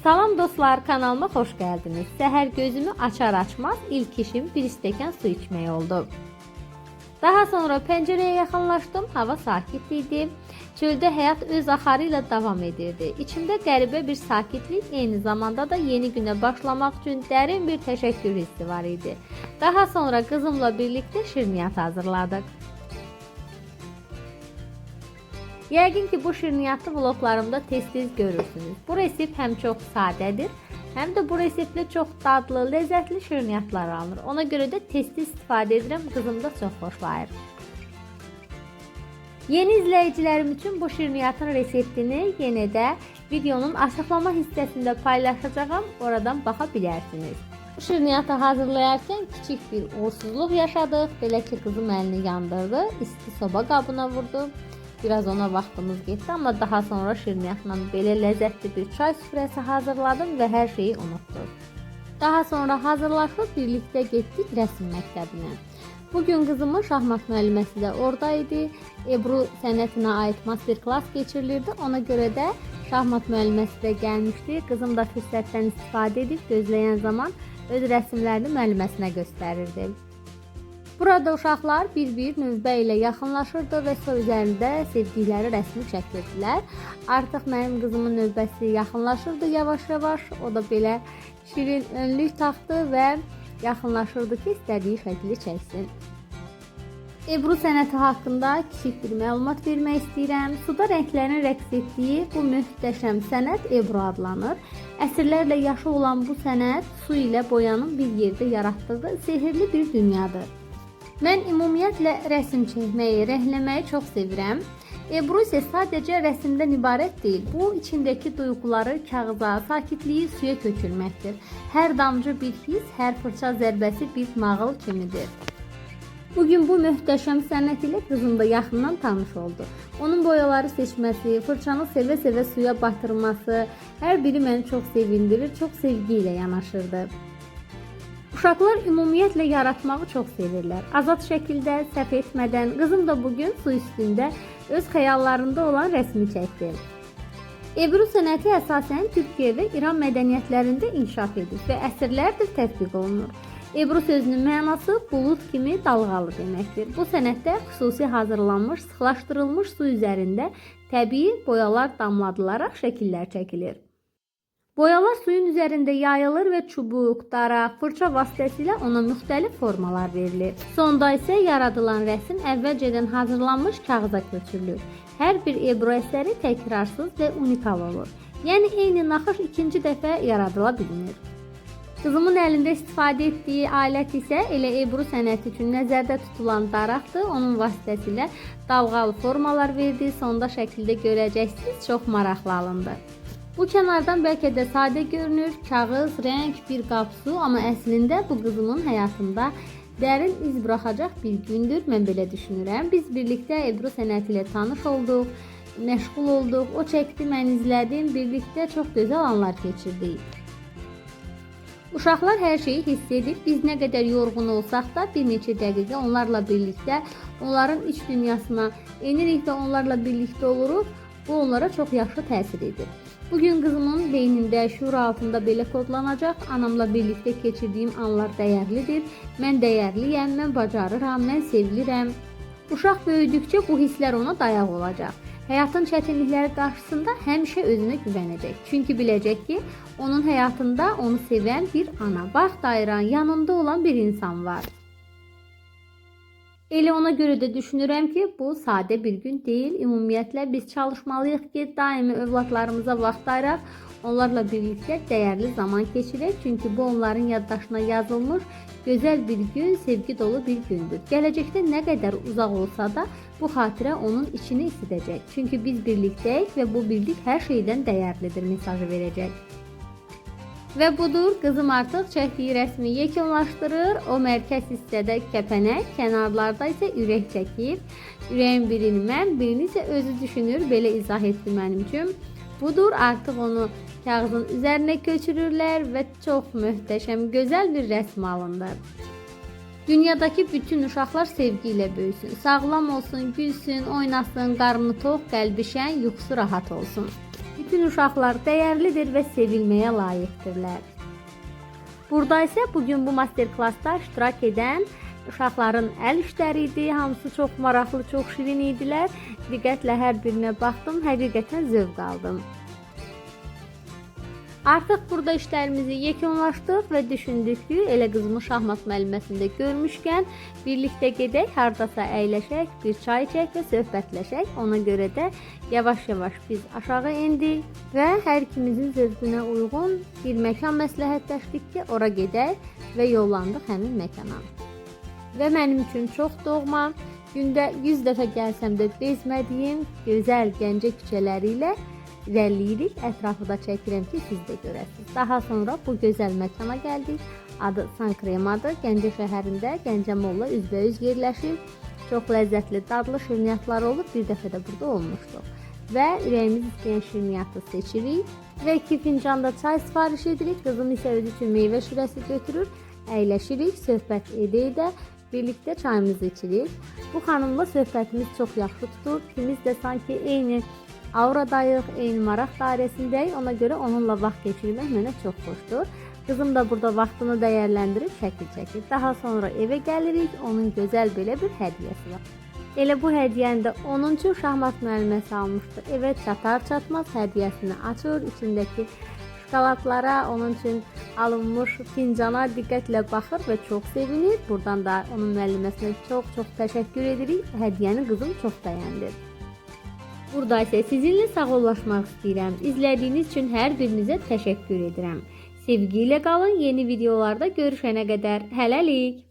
Salam dostlar, kanalıma hoş geldiniz. Səhər gözümü açar açmaz ilk işim bir stəkan su içmək oldu. Daha sonra pəncərəyə yaxınlaşdım. Hava sakit idi. Çöldə həyat öz axarı ilə davam edirdi. İçimdə qəribə bir sakitlik, eyni zamanda da yeni günə başlamaq üçün dərin bir təşəkkür hissi var idi. Daha sonra qızımla birlikdə şirniyyat hazırladıq. Yəqin ki, bu şirniyyatlı vloglarımda tez-tez görürsünüz. Bu resep həm çox sadədir, həm də bu reseptlə çox dadlı, ləzzətli şirniyyatlar alınır. Ona görə də tez-tez istifadə edirəm, qızım da çox xoşlayır. Yeni izləyicilərim üçün bu şirniyyatın reseptini yenə də videonun açıqlama hissəsində paylaşacağam, oradan baxa bilərsiniz. Bu şirniyyatı hazırlayarkən kiçik bir uğursuzluq yaşadıq. Belə ki, qızım əlini yandırdı, isti soba qabına vurdu. Biraz ona vaxtımız getdi, amma daha sonra şirniyyatla belə ləzzətli bir çay süfrəsi hazırladım və hər şeyi unutdum. Daha sonra hazırlaşıb birlikdə getdik rəsm məktəbinə. Bugün qızımın şahmat müəlliməsi də orada idi. Ebru sənətinə aid master-klass keçirilirdi. Ona görə də şahmat müəlliməsi də gəlmişdi. Qızım da fürsətdən istifadə edib gözləyən zaman öz rəsmlərini müəlliməsinə göstərirdi. Burada uşaqlar bir-bir növbə ilə yaxınlaşırdı və su üzərində sevdikləri rəsmi çəkirdilər. Artıq mənim qızımın növbəsi yaxınlaşırdı yavaş-yavaş. O da belə şirin önlük taxdı və yaxınlaşırdı ki, istədiyi şəkli çəksin. Ebru sənəti haqqında kiçik bir məlumat vermək istəyirəm. Suda rənglərin rəqs etdiyi bu möhtəşəm sənət Ebru adlanır. Əsrlərlə yaşı olan bu sənət su ilə boyanın bir yerdə yaratdığı sehirli bir dünyadır. Mən ümumiyyətlə rəsm çəkməyi, rəngləməyi çox sevirəm. Ebru isə sadəcə rəsmdən ibarət deyil. Bu, içindəki duyğuları kağıza, sakitliyi suya köçürməkdir. Hər damcı bir hiss, hər fırça zərbəsi bir nağıl kimidir. Bugün bu möhtəşəm sənət ilə qızım da yaxından tanış oldu. Onun boyaları seçməsi, fırçanı sevə-sevə suya batırması, hər biri məni çox sevindirir, çox sevgi ilə yanaşırdı. Uşaqlar ümumiyyətlə yaratmağı çox sevirlər. Azad şəkildə, səhv etmədən qızım da bugün su üstündə öz xəyallarında olan rəsmi çəkdi. Ebru sənəti əsasən Türkiyə və İran mədəniyyətlərində inkişaf edir və əsrlərdir tətbiq olunur. Ebru sözünün mənası bulud kimi dalğalı deməkdir. Bu sənətdə xüsusi hazırlanmış, sıxlaşdırılmış su üzərində təbii boyalar damladılaraq şəkillər çəkilir. Boyalar suyun üzərində yayılır və çubuq, daraq, fırça vasitəsilə ona müxtəlif formalar verilir. Sonda isə yaradılan rəsm əvvəlcədən hazırlanmış kağıza köçürülür. Hər bir Ebru əsəri təkrarsız və unikal olur. Yəni eyni naxış ikinci dəfə yaradıla bilinir. Qızımın əlində istifadə etdiyi alət isə elə Ebru sənəti üçün nəzərdə tutulan daraqdır. Onun vasitəsilə dalğalı formalar verdi. Sonda şəkildə görəcəksiniz, çox maraqlı alındı. Bu kənardan bəlkə də sadə görünür, kağız, rəng, bir qab su, amma əslində bu qızımın həyatında dərin iz buraxacaq bir gündür, mən belə düşünürəm. Biz birlikdə Ebru sənəti ilə tanış olduq, məşğul olduq, o çəkdi, mən izlədim, birlikdə çox gözəl anlar keçirdik. Uşaqlar hər şeyi hiss edir, biz nə qədər yorğun olsaq da bir neçə dəqiqə onlarla birlikdə, onların iç dünyasına enirik və onlarla birlikdə oluruq, bu onlara çox yaxşı təsir edir. Bugün qızımın beynində, şuur altında belə kodlanacaq. Anamla birlikdə keçirdiyim anlar dəyərlidir. Mən dəyərliyəm, mən bacarıram, mən sevilirəm. Uşaq böyüdükcə bu hisslər ona dayaq olacaq. Həyatın çətinlikləri qarşısında həmişə özünə güvənəcək. Çünki biləcək ki, onun həyatında onu sevən bir ana, vaxt ayıran, yanında olan bir insan var. Elə ona görə də düşünürəm ki, bu sadə bir gün deyil. Ümumiyyətlə biz çalışmalıyıq ki, daimi övladlarımıza vaxt ayıraq, onlarla birlikdə dəyərli zaman keçirək. Çünki bu onların yaddaşına yazılmış gözəl bir gün, sevgi dolu bir gündür. Gələcəkdə nə qədər uzaq olsa da bu xatirə onun içini isidəcək. Çünki biz birlikdəyik və bu birlik hər şeydən dəyərlidir mesajı verəcək. Və budur, qızım artıq çəkdiyi rəsmi yekunlaşdırır. O mərkəz hissədə kəpənək, kənarlarda isə ürək çəkib. Ürəyin birini mən, birini isə özü düşünür, belə izah etdi mənim üçün. Budur, artıq onu kağızın üzərinə köçürürlər və çox möhtəşəm, gözəl bir rəsm alındı. Dünyadakı bütün uşaqlar sevgi ilə böyüsün, sağlam olsun, gülsün, oynasın, qarnı tox, qəlbi şən, yuxusu rahat olsun. Bütün uşaqlar dəyərlidir və sevilməyə layiqdirlər. Burada isə bugün bu master klassda iştirak edən uşaqların əl işləri idi. Hamısı çox maraqlı, çox şirin idilər. Diqqətlə hər birinə baxdım, həqiqətən zövq aldım. Artıq burada işlərimizi yekunlaşdıq və düşündük ki, elə qızımı şahmat müəlliməsində görmüşkən birlikdə gedək, hardasa əyləşək, bir çay içək və söhbətləşək. Ona görə də yavaş-yavaş biz aşağı endik və hər ikimizin zövqünə uyğun bir məkan məsləhətləşdik ki, ora gedək və yollandıq həmin məkana. Və mənim üçün çox doğma, gündə 100 dəfə gəlsəm də bezmədiyim gözəl Gəncə küçələri ilə irəliləyirik. Ətrafı da çəkirəm ki, siz də görəsiniz. Daha sonra bu gözəl məkana gəldik. Adı Sankremadır. Gəncə şəhərində Gəncə Molla üzbəüz yerləşir. Çox ləzzətli, dadlı şirniyyatlar olur. Bir dəfə də burada olmuşduq. Və ürəyimiz istəyən şirniyyatı seçirik və 2 fincan da çay sifariş edirik. Qızım isə özü üçün meyvə şirəsi götürür. Əyləşirik, söhbət edə-edə birlikdə çayımızı içirik. Bu xanımla söhbətimiz çox yaxşı tutur. İkimiz də sanki eyni auradayıq, eyni maraq dairəsindəyik. Ona görə onunla vaxt keçirmək mənə çox xoşdur. Qızım da burada vaxtını dəyərləndirib şəkil çəkir. Daha sonra evə gəlirik. Onun gözəl belə bir hədiyyəsi var. Elə bu hədiyyəni də onun üçün şahmat müəlliməsi almışdı. Evə çatar-çatmaz hədiyyəsini açır. İçindəki şokoladlara, onun üçün alınmış fincana diqqətlə baxır və çox sevinir. Buradan da onun müəlliməsinə çox təşəkkür edirik. Hədiyyəni qızım çox bəyəndi. Burada isə sizinlə sağollaşmaq istəyirəm. İzlədiyiniz üçün hər birinizə təşəkkür edirəm. Sevgi ilə qalın. Yeni videolarda görüşənə qədər hələlik.